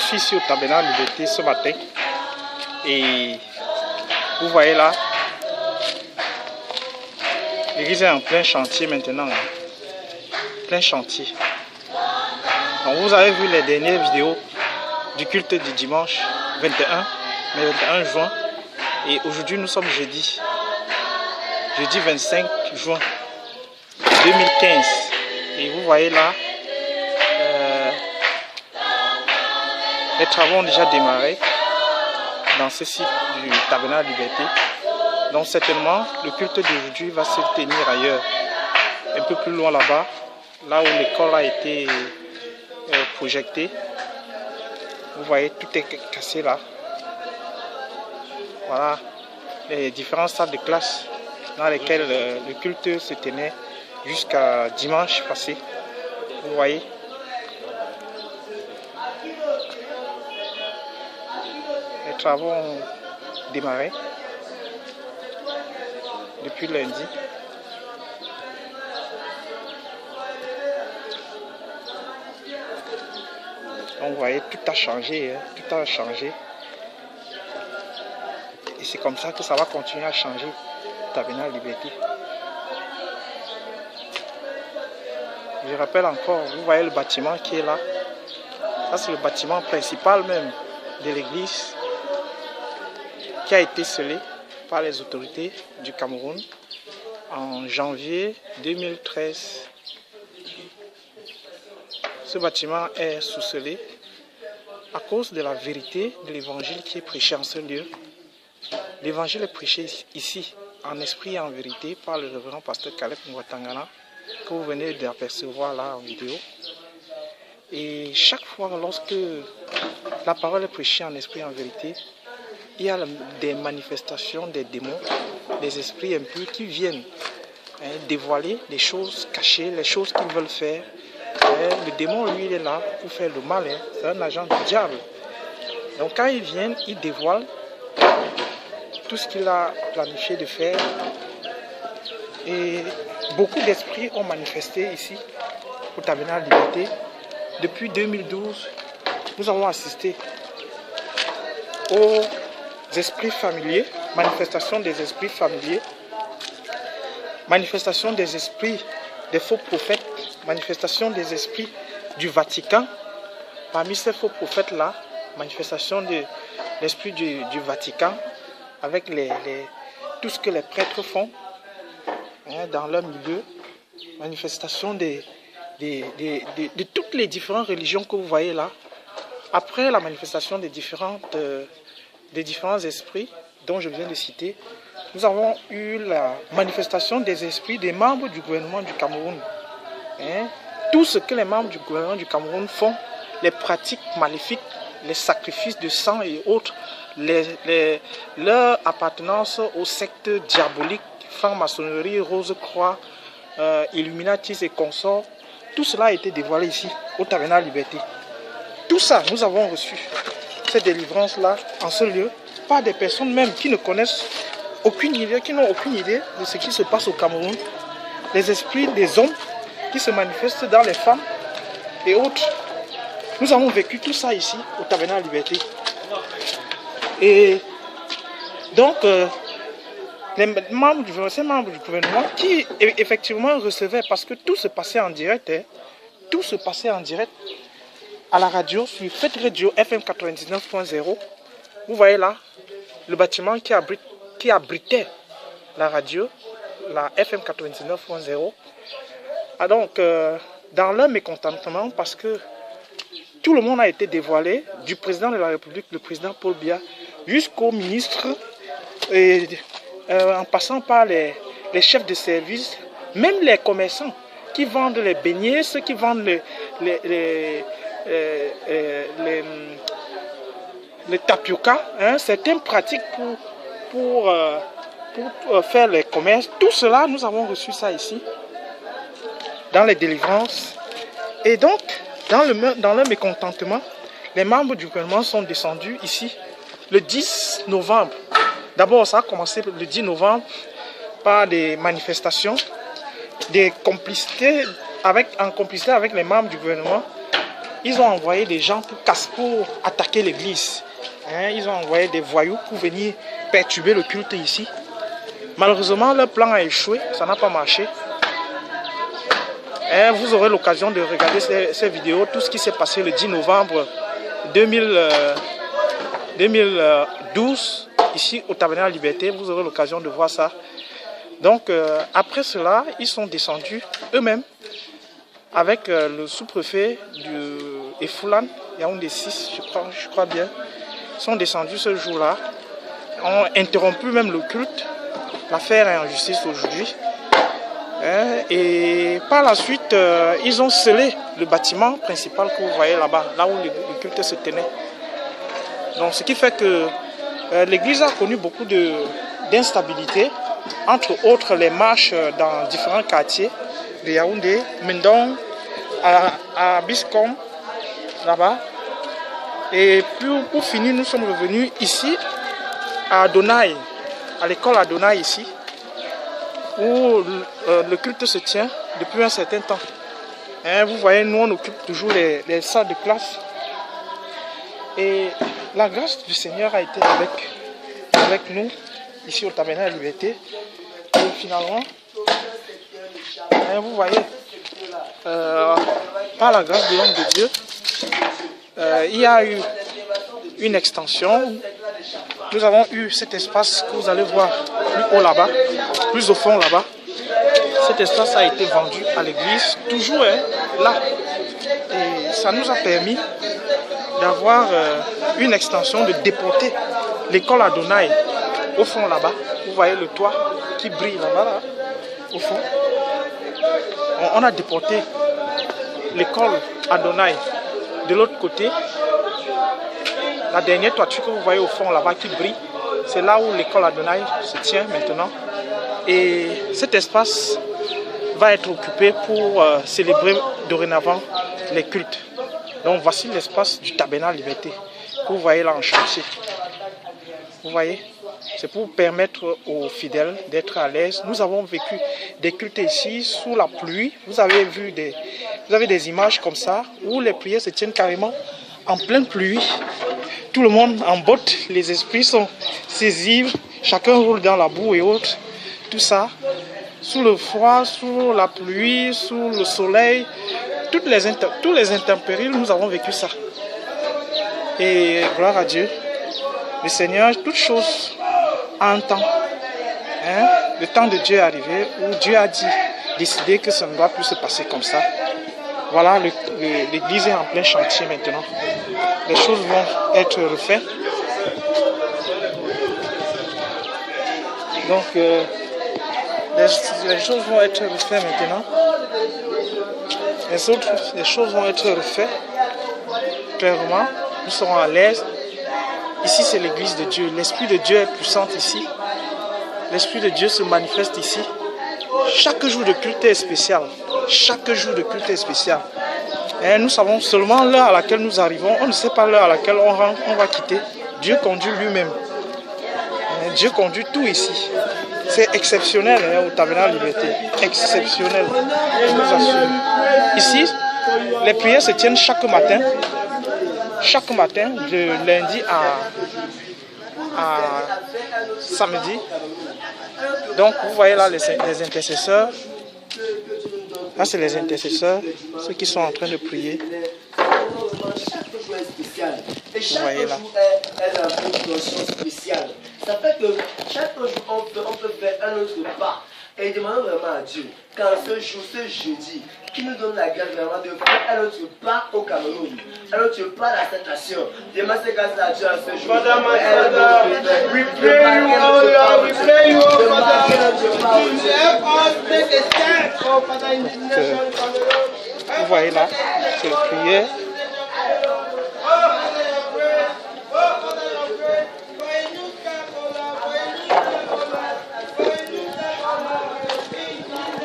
suis ici au Tabernacle Liberté ce matin et vous voyez là, l'église est en plein chantier maintenant, plein chantier. Donc vous avez vu les dernières vidéos du culte du dimanche 21 juin et aujourd'hui nous sommes jeudi 25 juin 2015 et vous voyez là, les travaux ont déjà démarré dans ce site du Tabernacle Liberté. Donc certainement le culte d'aujourd'hui va se tenir ailleurs, un peu plus loin là-bas, là où l'école a été projetée. Vous voyez, tout est cassé là. Voilà les différentes salles de classe dans lesquelles le culte se tenait jusqu'à dimanche passé. Vous voyez. Les travaux ont démarré depuis lundi. Donc vous voyez, tout a changé, tout a changé. Et c'est comme ça que ça va continuer à changer, Tabernacle Liberté. Je rappelle encore, vous voyez le bâtiment qui est là. Ça c'est le bâtiment principal même de l'église qui a été scellé par les autorités du Cameroun en janvier 2013. Ce bâtiment est sous-scellé à cause de la vérité de l'évangile qui est prêché en ce lieu. L'évangile est prêché ici en esprit et en vérité par le révérend pasteur Caleb Mwatangana que vous venez d'apercevoir là en vidéo. Et chaque fois lorsque la parole est prêchée en esprit et en vérité, il y a des manifestations des démons, des esprits impurs qui viennent dévoiler les choses cachées, les choses qu'ils veulent faire. Le démon, lui, il est là pour faire le mal. C'est un agent du diable. Donc quand ils viennent, ils dévoilent tout ce qu'il a planifié de faire. Et beaucoup d'esprits ont manifesté ici au Tabernacle Liberté. Depuis 2012, nous avons assisté aux esprits familiers, manifestation des esprits familiers, manifestation des esprits des faux prophètes, manifestation des esprits du Vatican. Parmi ces faux prophètes-là, manifestation de l'esprit du Vatican avec tout ce que les prêtres font dans leur milieu, manifestation de toutes les différentes religions que vous voyez là. Après la manifestation des différents esprits dont je viens de citer, nous avons eu la manifestation des esprits des membres du gouvernement du Cameroun. Tout ce que les membres du gouvernement du Cameroun font, les pratiques maléfiques, les sacrifices de sang et autres, leur appartenance aux sectes diaboliques, franc-maçonnerie, Rose-Croix, Illuminatis et consorts, tout cela a été dévoilé ici, au Tabernacle Liberté. Tout ça, nous avons reçu cette délivrance-là en ce lieu par des personnes même qui ne connaissent aucune idée, qui n'ont aucune idée de ce qui se passe au Cameroun. Les esprits des hommes qui se manifestent dans les femmes et autres. Nous avons vécu tout ça ici, au Tabernacle Liberté. Et donc, ces membres du gouvernement qui effectivement recevaient, parce que tout se passait en direct, tout se passait en direct à la radio, sur Fête Radio FM 99.0. Vous voyez là, le bâtiment qui abritait la radio, la FM 99.0. Ah donc, dans leur mécontentement, parce que tout le monde a été dévoilé, du président de la République, le président Paul Biya, jusqu'au ministre, en passant par les chefs de service, même les commerçants qui vendent les beignets, ceux qui vendent les tapioca, certaines pratiques pour faire les commerces. Tout cela, nous avons reçu ça ici, dans les délivrances. Et donc, dans le mécontentement, les membres du gouvernement sont descendus ici le 10 novembre. D'abord, ça a commencé le 10 novembre par des manifestations, en complicité avec les membres du gouvernement. ils ont envoyé des gens pour attaquer l'église. Hein, ils ont envoyé des voyous pour venir perturber le culte ici. Malheureusement, leur plan a échoué, ça n'a pas marché. Et vous aurez l'occasion de regarder ces vidéos, tout ce qui s'est passé le 10 novembre 2012, ici au Tabernacle Liberté. Vous aurez l'occasion de voir ça. Donc, après cela, ils sont descendus eux-mêmes avec le sous-préfet du Efoulan, Yaoundé 6, je crois bien. Ils sont descendus ce jour-là, ont interrompu même le culte. L'affaire est en justice aujourd'hui. Et par la suite, ils ont scellé le bâtiment principal que vous voyez là-bas, là où le culte se tenait. Donc, ce qui fait que l'église a connu beaucoup d'instabilité, entre autres les marches dans différents quartiers de Yaoundé, Mendong, à Biscom, là-bas. Et pour finir, nous sommes revenus ici, à Adonai, à l'école Adonai ici, où le culte se tient depuis un certain temps. Hein, vous voyez, nous on occupe toujours les salles de classe. Et la grâce du Seigneur a été avec nous, ici au Tabernacle Liberté. Et finalement, hein, vous voyez, par la grâce de l'homme de Dieu, il y a eu une extension. Nous avons eu cet espace que vous allez voir plus haut là-bas, plus au fond là-bas. Cet espace a été vendu à l'église, toujours là. Et ça nous a permis d'avoir une extension, de déporter l'école Adonai au fond là-bas. Vous voyez le toit qui brille là-bas, là, au fond. On a déporté l'école Adonai de l'autre côté. La dernière toiture que vous voyez au fond là-bas qui brille, c'est là où l'école Adonai se tient maintenant. Et cet espace va être occupé pour célébrer dorénavant les cultes. Donc voici l'espace du Tabernacle Liberté que vous voyez là en chantier. Vous voyez, c'est pour permettre aux fidèles d'être à l'aise. Nous avons vécu des cultes ici sous la pluie. Vous avez des images comme ça où les prières se tiennent carrément en pleine pluie. Tout le monde en botte, les esprits sont saisis, chacun roule dans la boue et autres. Tout ça, sous le froid, sous la pluie, sous le soleil, tous les intempéries, nous avons vécu ça. Et gloire à Dieu, le Seigneur, toutes choses a un temps. Hein? Le temps de Dieu est arrivé où Dieu a décidé que ça ne doit plus se passer comme ça. Voilà, l'église est en plein chantier maintenant. Les choses vont être refaites. Donc, les choses vont être refaites maintenant. Les choses vont être refaites. Clairement, nous serons à l'aise. Ici, c'est l'église de Dieu. L'Esprit de Dieu est puissant ici. L'Esprit de Dieu se manifeste ici. Chaque jour de culte est spécial. Chaque jour de culte est spécial. Et nous savons seulement l'heure à laquelle nous arrivons. On ne sait pas l'heure à laquelle on va quitter. Dieu conduit lui-même. Dieu conduit tout ici. C'est exceptionnel au Tabernacle Liberté. Exceptionnel. Je vous assure. Ici, les prières se tiennent chaque matin. Chaque matin, de lundi à samedi. Donc, vous voyez là les intercesseurs. Là, c'est les intercesseurs, ceux qui sont en train de prier. Vous voyez là. Ça fait que chaque jour, on peut faire un autre pas. Et demandons vraiment à Dieu, quand ce jour, ce jeudi, qui nous donne la grâce vraiment de faire un autre pas au Cameroun, un autre pas à cette nation. Demandons cette grâce à Dieu à ce jour. Madame, we pray you, oh Lord, we pray you, oh Father. Help us take a step, oh Father, in this nation, Cameroun. Vous voyez là, c'est la prière.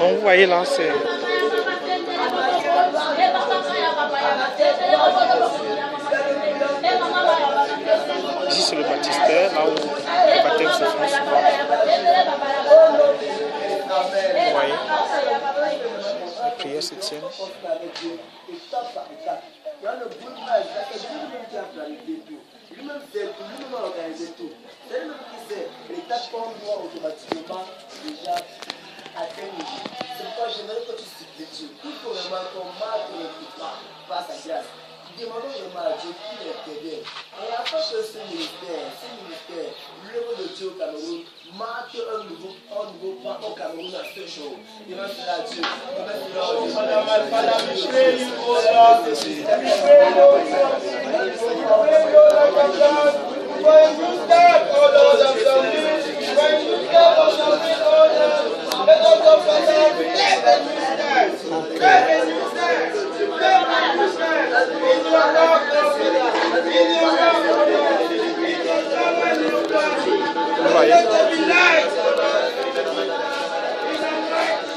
Donc vous voyez là, c'est... Ici c'est le baptistère, là où le baptême se fait souvent. Vous voyez, les prières se tiennent. a le boulevard, c'est lui-même qui a planifié tout. Lui-même fait tout, lui-même a organisé tout. C'est lui-même qui sait. L'État tombe automatiquement déjà à quel niveau. C'est pourquoi j'aimerais que tu cites Dieu. Il faut vraiment qu'on marque le pas par sa grâce. Demandons vraiment à Dieu qui est t'aider. Et afin que ce ministère, l'œuvre de Dieu au Cameroun, marque un nouveau pas au Cameroun à ce jour. Demain sera Dieu. Demain sera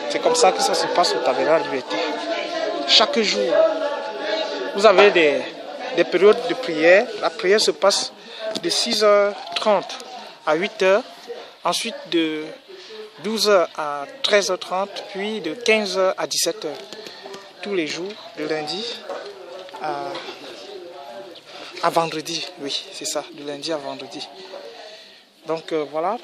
C'est comme ça que ça se passe au Tabernacle de Liberté. Chaque jour, vous avez des périodes de prière. La prière se passe de 6h30 à 8h, ensuite de 12h à 13h30, puis de 15h à 17h. Tous les jours, de lundi à vendredi. Oui, c'est ça, de lundi à vendredi. Donc voilà.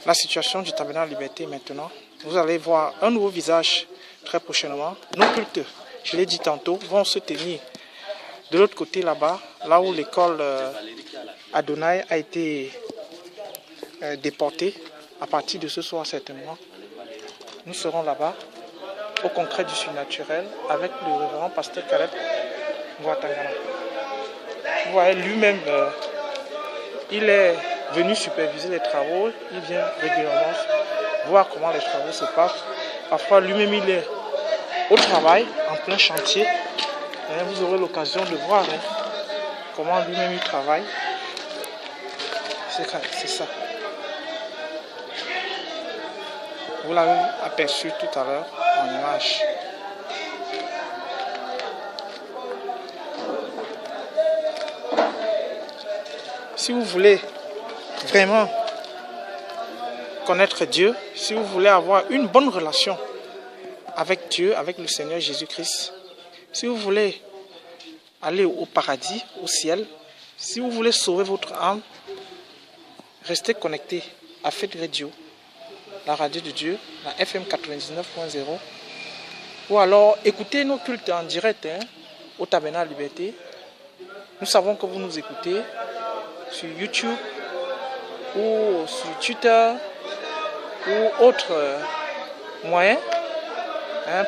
La situation du Tabernacle Liberté maintenant. Vous allez voir un nouveau visage très prochainement. Nos cultes, je l'ai dit tantôt, vont se tenir de l'autre côté là-bas, là où l'école Adonai a été déportée. À partir de ce soir certainement, nous serons là-bas au concret du surnaturel avec le révérend pasteur Caleb Ngouatangana. Vous voyez, lui-même, il est venu superviser les travaux, il vient régulièrement voir comment les travaux se passent. Parfois, lui-même, il est au travail, en plein chantier. Et vous aurez l'occasion de voir comment lui-même il travaille. C'est ça. Vous l'avez aperçu tout à l'heure en image. Si vous voulez vraiment connaître Dieu, si vous voulez avoir une bonne relation avec Dieu, avec le Seigneur Jésus-Christ, si vous voulez aller au paradis, au ciel, si vous voulez sauver votre âme, restez connectés à Fête Radio, la radio de Dieu, la FM 99.0, ou alors écoutez nos cultes en direct au Tabernacle Liberté. Nous savons que vous nous écoutez sur YouTube ou sur Twitter ou autres moyens.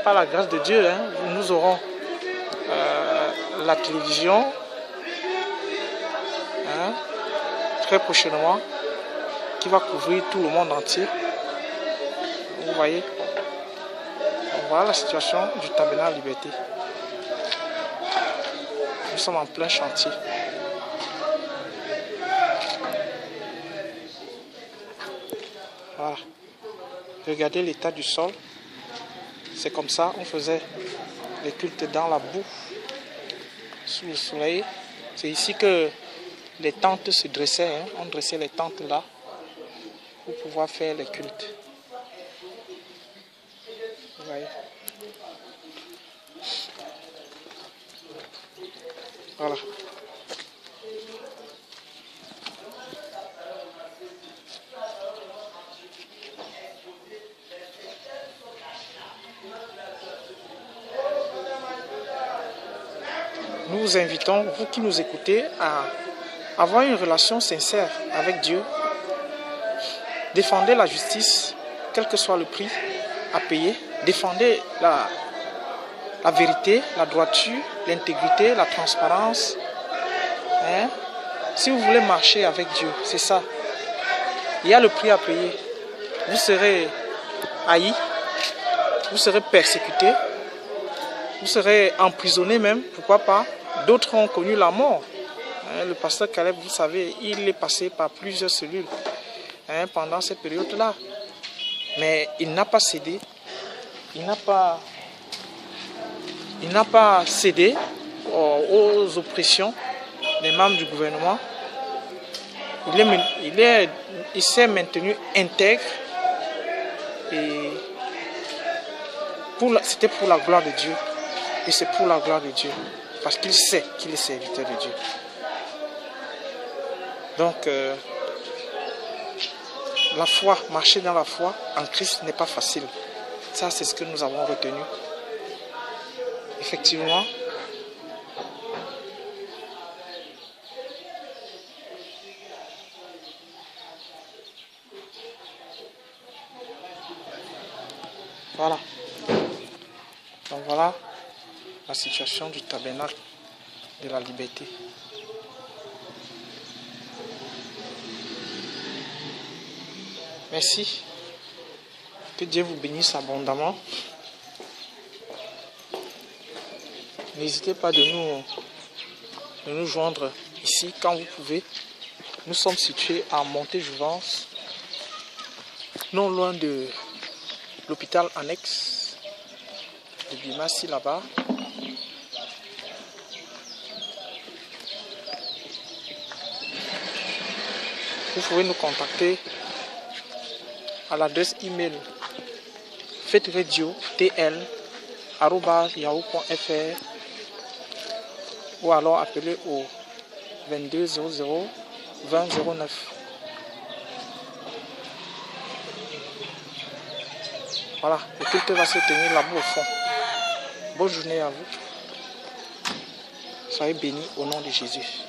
Par la grâce de Dieu, nous aurons la télévision très prochainement qui va couvrir tout le monde entier. Vous voyez, voilà la situation du Tabernacle Liberté. Nous sommes en plein chantier. Voilà. Regardez l'état du sol. C'est comme ça, on faisait les cultes dans la boue, sous le soleil. C'est ici que les tentes se dressaient. On dressait les tentes là pour pouvoir faire les cultes. Vous voyez. Voilà. Nous vous invitons, vous qui nous écoutez, à avoir une relation sincère avec Dieu. Défendez la justice, quel que soit le prix à payer. Défendez la vérité, la droiture, l'intégrité, la transparence. Si vous voulez marcher avec Dieu, c'est ça. Il y a le prix à payer. Vous serez haï, vous serez persécuté, vous serez emprisonné même, pourquoi pas. D'autres ont connu la mort. Le pasteur Caleb, vous savez, il est passé par plusieurs cellules pendant cette période-là. Mais il n'a pas cédé. Il n'a pas cédé aux oppressions des membres du gouvernement. Il s'est maintenu intègre et C'était pour la gloire de Dieu. Et c'est pour la gloire de Dieu. Parce qu'il sait qu'il est serviteur de Dieu. Donc, la foi, marcher dans la foi en Christ n'est pas facile. Ça, c'est ce que nous avons retenu. Effectivement, voilà. Donc voilà la situation du tabernacle de la liberté. Merci. Que Dieu vous bénisse abondamment. N'hésitez pas de nous joindre ici quand vous pouvez. Nous sommes situés à Montée-Jouvence, non loin de l'hôpital annexe de Bimassi là-bas. Vous pouvez nous contacter à l'adresse email fetradiotl@yahoo.fr ou alors appeler au 22 00 20 09. Voilà, le culte va se tenir là-bas au fond. Bonne journée à vous. Soyez bénis au nom de Jésus.